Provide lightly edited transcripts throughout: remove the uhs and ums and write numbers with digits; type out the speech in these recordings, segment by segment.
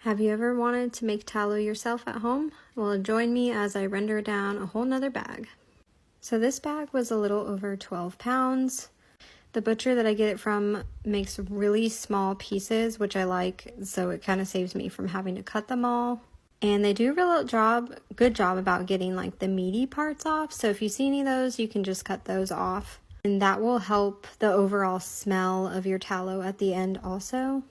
Have you ever wanted to make tallow yourself at home? Well, join me as I render down a whole nother bag. So this bag was a little over 12 pounds. The butcher that I get it from makes really small pieces, which I like, so it kind of saves me from having to cut them all. And they do a good job about getting like the meaty parts off. So if you see any of those, you can just cut those off. And that will help the overall smell of your tallow at the end also.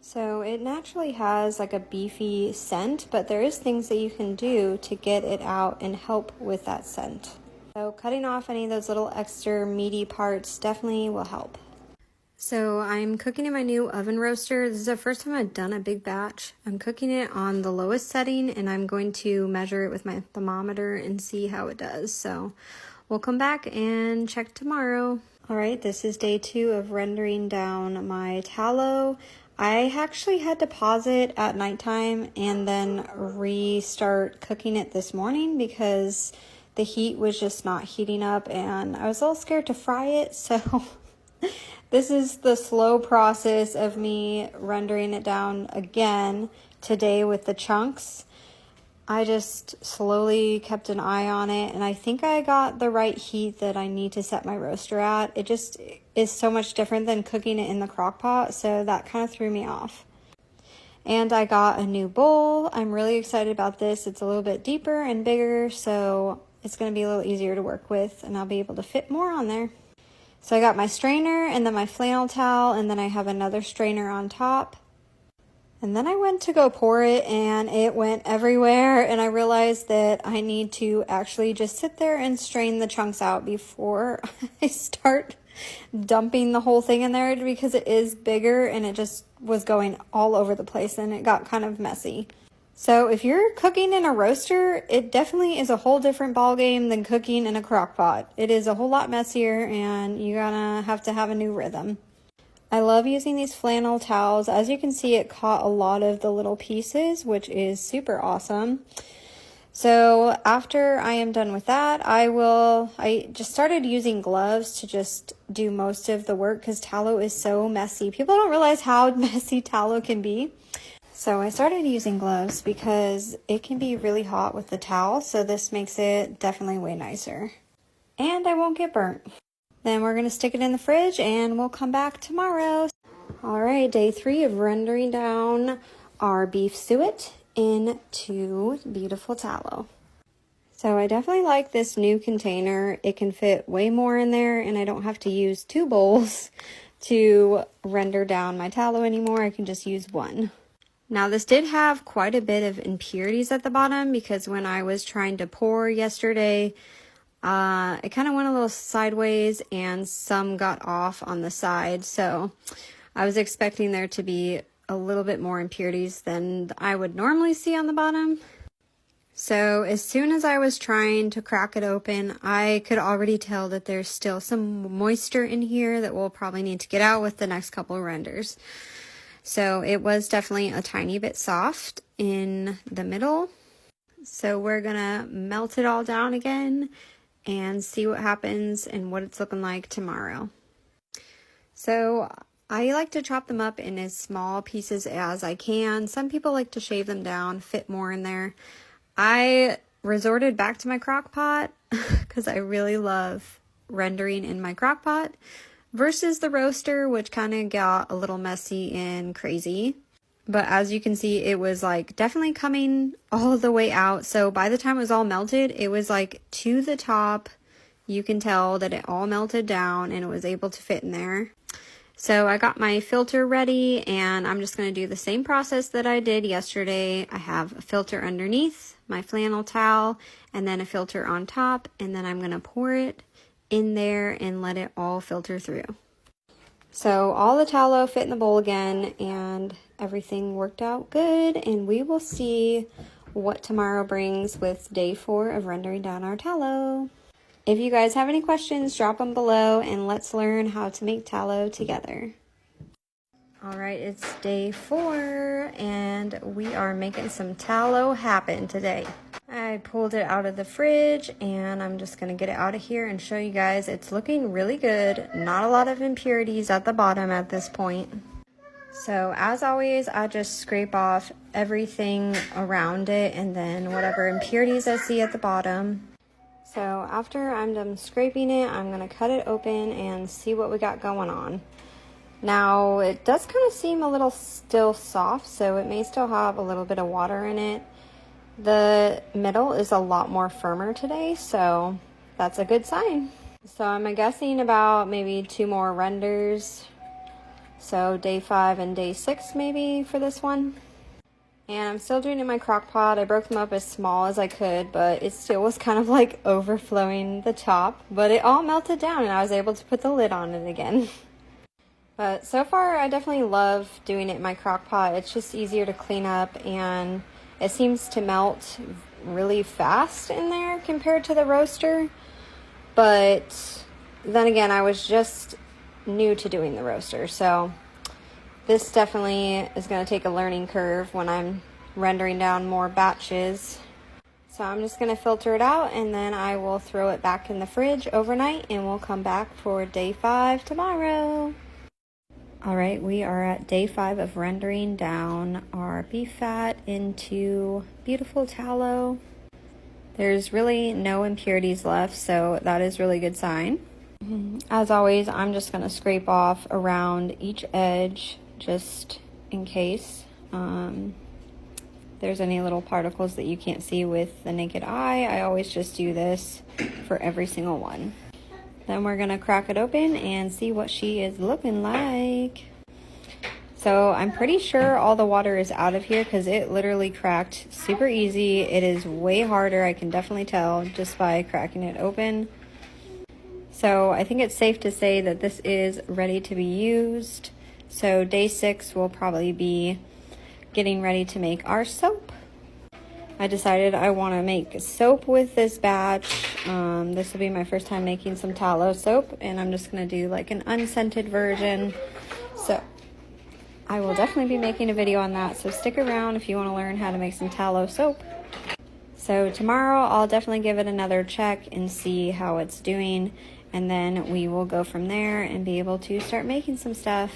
So it naturally has like a beefy scent, but there is things that you can do to get it out and help with that scent. So cutting off any of those little extra meaty parts definitely will help. So I'm cooking in my new oven roaster. This is the first time I've done a big batch. I'm cooking it on the lowest setting and I'm going to measure it with my thermometer and see how it does. So we'll come back and check tomorrow. All right, this is day 2 of rendering down my tallow. I actually had to pause it at nighttime and then restart cooking it this morning because the heat was just not heating up and I was a little scared to fry it. So this is the slow process of me rendering it down again today with the chunks. I just slowly kept an eye on it and I think I got the right heat that I need to set my roaster at. It just is so much different than cooking it in the crock pot, so that kind of threw me off. And I got a new bowl. I'm really excited about this. It's a little bit deeper and bigger, so it's going to be a little easier to work with and I'll be able to fit more on there. So I got my strainer and then my flannel towel and then I have another strainer on top. And then I went to go pour it and it went everywhere and I realized that I need to actually just sit there and strain the chunks out before I start dumping the whole thing in there because it is bigger and it just was going all over the place and it got kind of messy. So if you're cooking in a roaster, it definitely is a whole different ball game than cooking in a crock pot. It is a whole lot messier and you're gonna have to have a new rhythm. I love using these flannel towels. As you can see, it caught a lot of the little pieces, which is super awesome. So after I am done with that, I just started using gloves to just do most of the work because tallow is so messy. People don't realize how messy tallow can be. So I started using gloves because it can be really hot with the towel. So this makes it definitely way nicer. And I won't get burnt. Then we're going to stick it in the fridge and we'll come back tomorrow. All right, day 3 of rendering down our beef suet into beautiful tallow. So I definitely like this new container. It can fit way more in there and I don't have to use 2 bowls to render down my tallow anymore. I can just use one. Now this did have quite a bit of impurities at the bottom because when I was trying to pour yesterday, it kind of went a little sideways and some got off on the side. So I was expecting there to be a little bit more impurities than I would normally see on the bottom. So as soon as I was trying to crack it open, I could already tell that there's still some moisture in here that we'll probably need to get out with the next couple of renders. So it was definitely a tiny bit soft in the middle. So we're gonna melt it all down again and see what happens and what it's looking like tomorrow. So I like to chop them up in as small pieces as I can. Some people like to shave them down, fit more in there. I resorted back to my crock pot because I really love rendering in my crock pot versus the roaster, which kind of got a little messy and crazy. But as you can see, it was like definitely coming all the way out. So by the time it was all melted, it was like to the top. You can tell that it all melted down and it was able to fit in there. So I got my filter ready and I'm just going to do the same process that I did yesterday. I have a filter underneath, my flannel towel, and then a filter on top. And then I'm going to pour it in there and let it all filter through. So all the tallow fit in the bowl again and everything worked out good, and we will see what tomorrow brings with day 4 of rendering down our tallow. If you guys have any questions, drop them below and let's learn how to make tallow together. All right, it's day 4 and we are making some tallow happen today. I pulled it out of the fridge and I'm just gonna get it out of here and show you guys. It's looking really good. Not a lot of impurities at the bottom at this point. So as always, I just scrape off everything around it and then whatever impurities I see at the bottom. So after I'm done scraping it, I'm gonna cut it open and see what we got going on. Now it does kind of seem a little still soft, so it may still have a little bit of water in it. The middle is a lot more firmer today, so that's a good sign. So I'm guessing about maybe 2 more renders. So day 5 and day 6 maybe for this one. And I'm still doing it in my crock pot. I broke them up as small as I could, but it still was kind of like overflowing the top. But it all melted down and I was able to put the lid on it again. But so far I definitely love doing it in my crock pot. It's just easier to clean up and it seems to melt really fast in there compared to the roaster. But then again, I was just new to doing the roaster, so this definitely is going to take a learning curve when I'm rendering down more batches. So I'm just going to filter it out and then I will throw it back in the fridge overnight and we'll come back for day 5 tomorrow. Alright, we are at day 5 of rendering down our beef fat into beautiful tallow. There's really no impurities left, so that is a really good sign. As always, I'm just going to scrape off around each edge just in case there's any little particles that you can't see with the naked eye. I always just do this for every single one. Then we're going to crack it open and see what she is looking like. So I'm pretty sure all the water is out of here because it literally cracked super easy. It is way harder, I can definitely tell just by cracking it open. So I think it's safe to say that this is ready to be used. So day 6 will probably be getting ready to make our soap. I decided I want to make soap with this batch. This will be my first time making some tallow soap, and I'm just going to do like an unscented version. So I will definitely be making a video on that, so stick around if you want to learn how to make some tallow soap. So tomorrow I'll definitely give it another check and see how it's doing, and then we will go from there and be able to start making some stuff.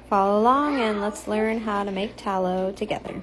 Follow along and let's learn how to make tallow together.